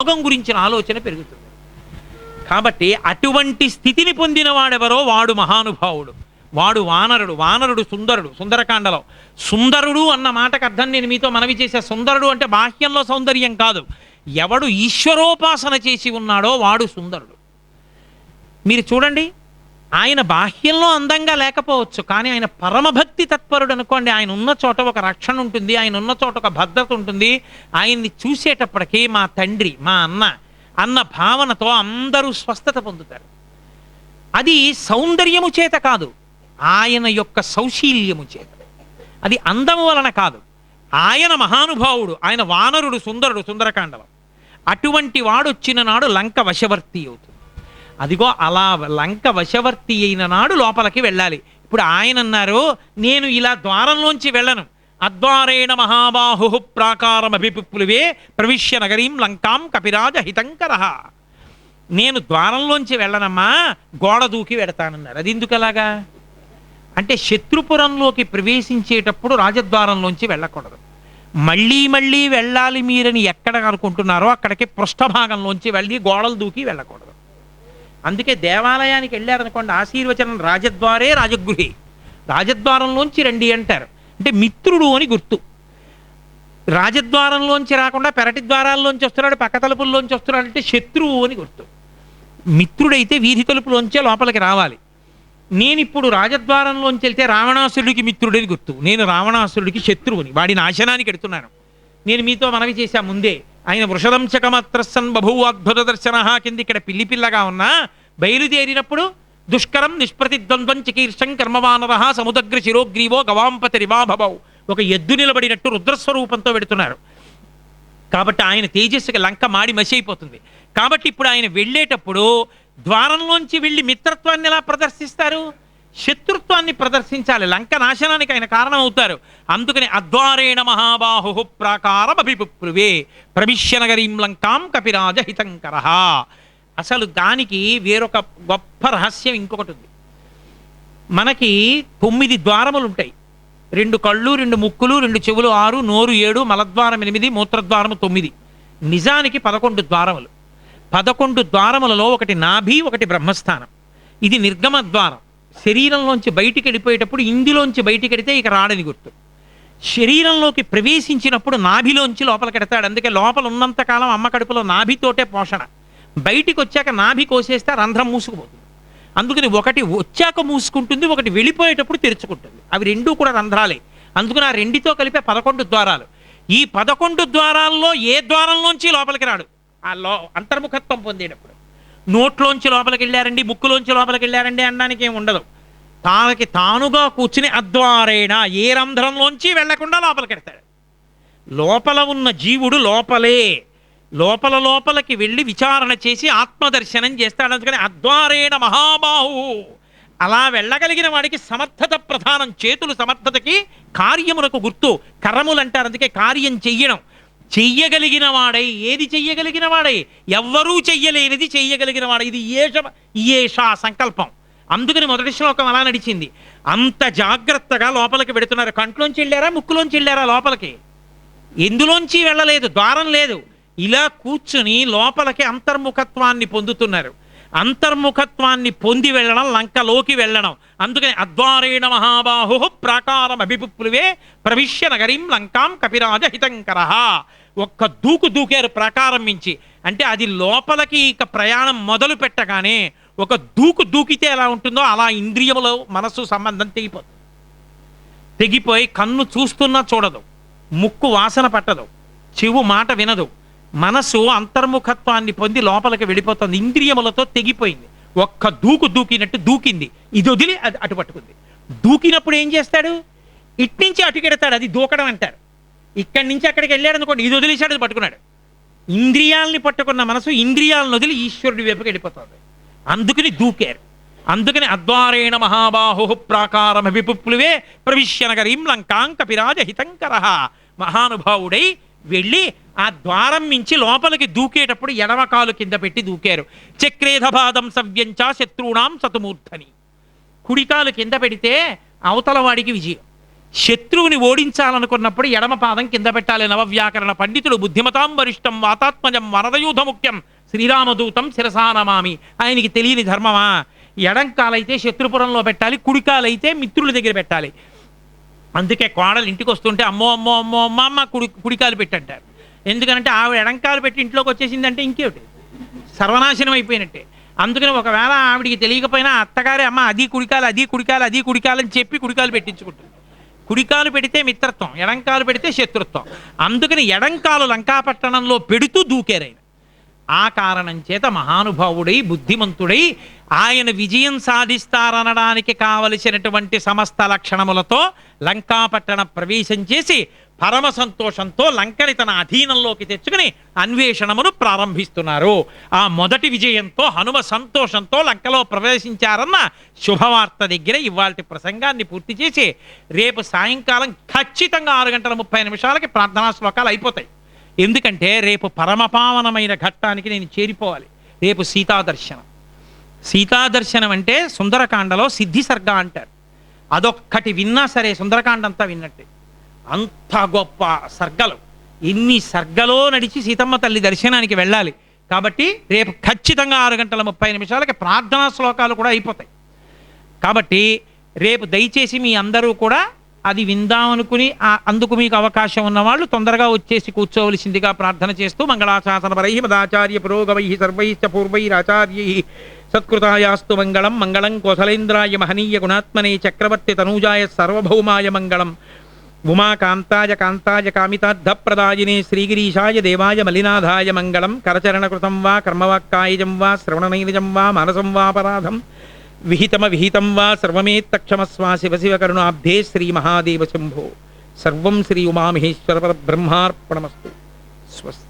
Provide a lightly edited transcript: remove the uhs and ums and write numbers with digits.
యోగం గురించిన ఆలోచన పెరుగుతుంది. కాబట్టి అటువంటి స్థితిని పొందిన వాడెవరో వాడు మహానుభావుడు, వాడు వానరుడు. వానరుడు సుందరుడు. సుందరకాండలో సుందరుడు అన్న మాటకు అర్థం నేను మీతో మనవి చేసే, సుందరుడు అంటే బాహ్యంలో సౌందర్యం కాదు, ఎవడు ఈశ్వరోపాసన చేసి ఉన్నాడో వాడు సుందరుడు. మీరు చూడండి, ఆయన బాహ్యంలో అందంగా లేకపోవచ్చు, కానీ ఆయన పరమభక్తి తత్పరుడు అనుకోండి. ఆయన ఉన్న చోట ఒక రక్షణ ఉంటుంది, ఆయన ఉన్న చోట ఒక భద్రత ఉంటుంది. ఆయన్ని చూసేటప్పటికీ మా తండ్రి, మా అన్న భావనతో అందరూ స్వస్థత పొందుతారు. అది సౌందర్యము చేత కాదు, ఆయన యొక్క సౌశీల్యము చేత. అది అందము వలన కాదు. ఆయన మహానుభావుడు, ఆయన వానరుడు, సుందరుడు. సుందరకాండలో అటువంటి వాడు వచ్చిన నాడు లంక వశవర్తి అవుతుంది. అదిగో అలా లంక వశవర్తి అయిన నాడు లోపలికి వెళ్ళాలి. ఇప్పుడు ఆయన అన్నారు, నేను ఇలా ద్వారంలోంచి వెళ్ళను. అద్వారేణ మహాబాహు ప్రాకారమభిపుప్లువే ప్రవిశ్య నగరీం లంకాం కపిరాజ హితంకర. నేను ద్వారంలోంచి వెళ్ళనమ్మా, గోడ దూకి వెడతానన్నారు. అది ఎందుకు అలాగా అంటే, శత్రుపురంలోకి ప్రవేశించేటప్పుడు రాజద్వారంలోంచి వెళ్ళకూడదు. మళ్ళీ మళ్ళీ వెళ్ళాలి మీరని ఎక్కడ అనుకుంటున్నారో అక్కడికి పృష్ఠభాగంలోంచి వెళ్ళి గోడలు దూకి వెళ్ళకూడదు. అందుకే దేవాలయానికి వెళ్ళారనుకోండి, ఆశీర్వచనం రాజద్వారే రాజగృహే, రాజద్వారంలోంచి రండి అంటారు. అంటే మిత్రుడు అని గుర్తు. రాజద్వారంలోంచి రాకుండా పెరటి ద్వారాల్లోంచి వస్తున్నాడు, పక్క తలుపుల్లోంచి వస్తున్నాడు అంటే శత్రువు అని గుర్తు. మిత్రుడైతే వీధి తలుపులోంచే లోపలికి రావాలి. నేను ఇప్పుడు రాజద్వారంలోంచి వెళ్తే రావణాసురుడికి మిత్రుడని గుర్తు, నేను రావణాసురుడికి శత్రువుని, వాడి నాశనానికి ఎడుతున్నాను. నేను మీతో మనవి చేశా ముందే, ఆయన వృషదంశకమత్రస్సన్ బభూవాద్భుత దర్శన కింద ఇక్కడ పిల్లిపిల్లగా ఉన్నా బయలుదేరినప్పుడు దుష్కరం నిష్ప్రతిద్వంద్వం చికీర్షం కర్మవానర సముద్ర శిరోగ్రీవో గవాంపతిరివా భవౌ, ఒక ఎద్దు నిలబడినట్టు రుద్రస్వరూపంతో పెడుతున్నారు. కాబట్టి ఆయన తేజస్సుకి లంక మాడి మసి అయిపోతుంది. కాబట్టి ఇప్పుడు ఆయన వెళ్ళేటప్పుడు ద్వారంలోంచి వెళ్ళి మిత్రత్వాన్ని ఎలా ప్రదర్శిస్తారు? శత్రుత్వాన్ని ప్రదర్శించాలి. లంక నాశనానికి ఆయన కారణం అవుతారు. అందుకని అద్వారేణ మహాబాహు ప్రాకారమభిపుప్లువే ప్రవిశ్య నగరీం లంకాం కపిరాజ హితంకర. అసలు దానికి వేరొక గొప్ప రహస్యం ఇంకొకటి ఉంది. మనకి 9 ద్వారములు ఉంటాయి. 2 కళ్ళు, 2 ముక్కులు, 2 చెవులు 6, నోరు 7, మలద్వారం 8, మూత్రద్వారము 9. నిజానికి 11 ద్వారములు. 11 ద్వారములలో ఒకటి నాభి, ఒకటి బ్రహ్మస్థానం. ఇది నిర్గమ ద్వారం. శరీరంలోంచి బయటికి వెళ్ళిపోయేటప్పుడు ఇందులోంచి బయటికి వెడితే ఇక రాడని గుర్తు. శరీరంలోకి ప్రవేశించినప్పుడు నాభిలోంచి లోపలికి వెడతాడు. అందుకే లోపల ఉన్నంతకాలం అమ్మ కడుపులో నాభితోటే పోషణ. బయటికి వచ్చాక నాభి కోసేస్తే రంధ్రం మూసుకుపోతుంది. అందుకని ఒకటి వచ్చాక మూసుకుంటుంది, ఒకటి వెళ్ళిపోయేటప్పుడు తెరుచుకుంటుంది. అవి రెండూ కూడా రంధ్రాలే. అందుకని ఆ రెండితో కలిపే 11 ద్వారాలు. ఈ 11 ద్వారాల్లో ఏ ద్వారంలోంచి లోపలికి రాడు. ఆ అంతర్ముఖత్వం పొందేటప్పుడు నోట్లోంచి లోపలికి వెళ్ళారండి, ముక్కులోంచి లోపలికి వెళ్ళారండి అనడానికి ఏమి ఉండదు. తానకి తానుగా కూర్చుని అద్వారేణ ఏ రంధ్రంలోంచి వెళ్లకుండా లోపలికి వెళ్తాడు. లోపల ఉన్న జీవుడు లోపలికి వెళ్ళి విచారణ చేసి ఆత్మదర్శనం చేస్తాడు. అందుకని అద్వారేణ మహాబాహు. అలా వెళ్ళగలిగిన వాడికి సమర్థత ప్రధానం. చేతులు సమర్థతకి కార్యములకు గుర్తు. కర్రములు అంటారు, అందుకే కార్యం చెయ్యడం. చెయ్యగలిగిన వాడై, ఏది చెయ్యగలిగిన వాడై? ఎవ్వరూ చెయ్యలేనిది చెయ్యగలిగిన వాడై. ఇది ఈయేషా సంకల్పం. అందుకని మొదటి శ్లోకం అలా నడిచింది. అంత జాగ్రత్తగా లోపలికి పెడుతున్నారు. కంట్లోంచి వెళ్ళారా, ముక్కులోంచి వెళ్ళారా లోపలికి? ఎందులోంచి వెళ్ళలేదు, ద్వారం లేదు. ఇలా కూర్చుని లోపలికి అంతర్ముఖత్వాన్ని పొందుతున్నారు. అంతర్ముఖత్వాన్ని పొంది వెళ్ళడం, లంకలోకి వెళ్ళడం. అందుకని అద్వారేణ మహాబాహు ప్రాకారం అభిపుప్లువే ప్రవిశ్య నగరీం లంకాం కపిరాజ హితంకర. ఒక్క దూకారు ప్రాకారం మించి. అంటే అది లోపలికి ఇక ప్రయాణం మొదలు పెట్టగానే ఒక దూకితే ఎలా ఉంటుందో అలా ఇంద్రియములో మనస్సు సంబంధం తెగిపోయి కన్ను చూస్తున్నా చూడదు, ముక్కు వాసన పట్టదు, చెవు మాట వినదు, మనసు అంతర్ముఖత్వాన్ని పొంది లోపలికి వెళ్ళిపోతుంది. ఇంద్రియములతో తెగిపోయింది. ఒక్క దూకినట్టు దూకింది. ఇది వదిలి అది అటు పట్టుకుంది. దూకినప్పుడు ఏం చేస్తాడు? ఇట్నుంచి అటుకెడతాడు. అది దూకడం అంటారు. ఇక్కడి నుంచి అక్కడికి వెళ్ళాడు అనుకోండి, ఇది వదిలేశాడు, అది పట్టుకున్నాడు. ఇంద్రియాలని పట్టుకున్న మనసు ఇంద్రియాలను వదిలి ఈశ్వరుడి వైపుకి వెళ్ళిపోతుంది. అందుకని దూకారు. అందుకని అద్వారేణ మహాబాహు ప్రాకారం విపుప్లువే ప్రవిశ్య నగరీం లంకాం కపిరాజ హితంకర. మహానుభావుడై వెళ్ళి ఆ ద్వారం మించి లోపలికి దూకేటప్పుడు ఎడమకాలు కింద పెట్టి దూకారు. చక్రేధపాదం సవ్యంచ శత్రువునాం సతుమూర్ధని. కుడికాలు కింద పెడితే అవతల వాడికి విజయం, శత్రువుని ఓడించాలనుకున్నప్పుడు ఎడమ పాదం కింద పెట్టాలి. నవవ్యాకరణ పండితుడు బుద్ధిమతాం వరిష్టం వాతాత్మజం వరదయూధ ముఖ్యం శ్రీరామదూతం శిరసానమామి. ఆయనకి తెలియని ధర్మమా? ఎడంకాలైతే శత్రుపురంలో పెట్టాలి, కుడికాలైతే మిత్రుల దగ్గర పెట్టాలి. అందుకే కోడలు ఇంటికి వస్తుంటే అమ్మో అమ్మో అమ్మో అమ్మ అమ్మ కుడికాలు పెట్టంటారు. ఎందుకంటే ఆవిడ ఎడంకాలు పెట్టి ఇంట్లోకి వచ్చేసిందంటే ఇంకేమిటి, సర్వనాశనం అయిపోయినట్టే. అందుకని ఒకవేళ ఆవిడికి తెలియకపోయినా అత్తగారే అమ్మ అది కుడికాలు అది కుడికాలు అది కుడికాలు అని చెప్పి కుడికాలు పెట్టించుకుంటుంది. కుడికాలు పెడితే మిత్రత్వం, ఎడంకాలు పెడితే శత్రుత్వం. అందుకని ఎడంకాలు లంకాపట్టణంలో పెడుతూ దూకేరైన. ఆ కారణం చేత మహానుభావుడై బుద్ధిమంతుడై ఆయన విజయం సాధిస్తారనడానికి కావలసినటువంటి సమస్త లక్షణములతో లంకాపట్టణ ప్రవేశం చేసి పరమ సంతోషంతో లంకని తన అధీనంలోకి తెచ్చుకుని అన్వేషణమును ప్రారంభిస్తున్నారు. ఆ మొదటి విజయంతో హనుమ సంతోషంతో లంకలో ప్రవేశించారన్న శుభవార్త దగ్గర ఇవాల్టి ప్రసంగాన్ని పూర్తి చేసి రేపు సాయంకాలం ఖచ్చితంగా 6:30 ప్రార్థనా శ్లోకాలు అయిపోతాయి. ఎందుకంటే రేపు పరమపావనమైన ఘట్టానికి నేను చేరిపోవాలి. రేపు సీతాదర్శనం. సీతాదర్శనం అంటే సుందరకాండలో సిద్ధి సర్గ అంటారు. అదొక్కటి విన్నా సరే సుందరకాండ అంతా విన్నట్టే. అంత గొప్ప సర్గలు, ఇన్ని సర్గలో నడిచి సీతమ్మ తల్లి దర్శనానికి వెళ్ళాలి. కాబట్టి రేపు ఖచ్చితంగా 6:30 ప్రార్థనా శ్లోకాలు కూడా అయిపోతాయి. కాబట్టి రేపు దయచేసి మీ అందరూ కూడా అది విందామనుకుని అందుకు మీకు అవకాశం ఉన్నవాళ్ళు తొందరగా వచ్చేసి కూర్చోవలసిందిగా ప్రార్థన చేస్తూ మంగళాశాసన పరై మదాచార్య పురోగమై సర్వైశ్చ పూర్వైరాచార్యై సత్కృతాయాస్తు మంగళం. మంగళం కోసలేంద్రాయ మహనీయ గుణాత్మనే చక్రవర్తి తనూజాయ సార్వభౌమాయ మంగళం. ఉమాకాంతాయ కాంతాయ కామితార్థప్రదాయినే శ్రీగిరీశాయ దేవాయ మలినాథాయ మంగళం. కరచరణకృతం వా కర్మవాక్కాయజం వా శ్రవణనైనజం వా మానసం వాపరాధం విహితం వా సర్వమేత్తక్షమస్వ శివ శివ కరుణాబ్ధే శ్రీ మహాదేవ శంభో. సర్వం శ్రీ ఉమామహేశ్వర పరబ్రహ్మార్పణమస్తు. స్వస్తి.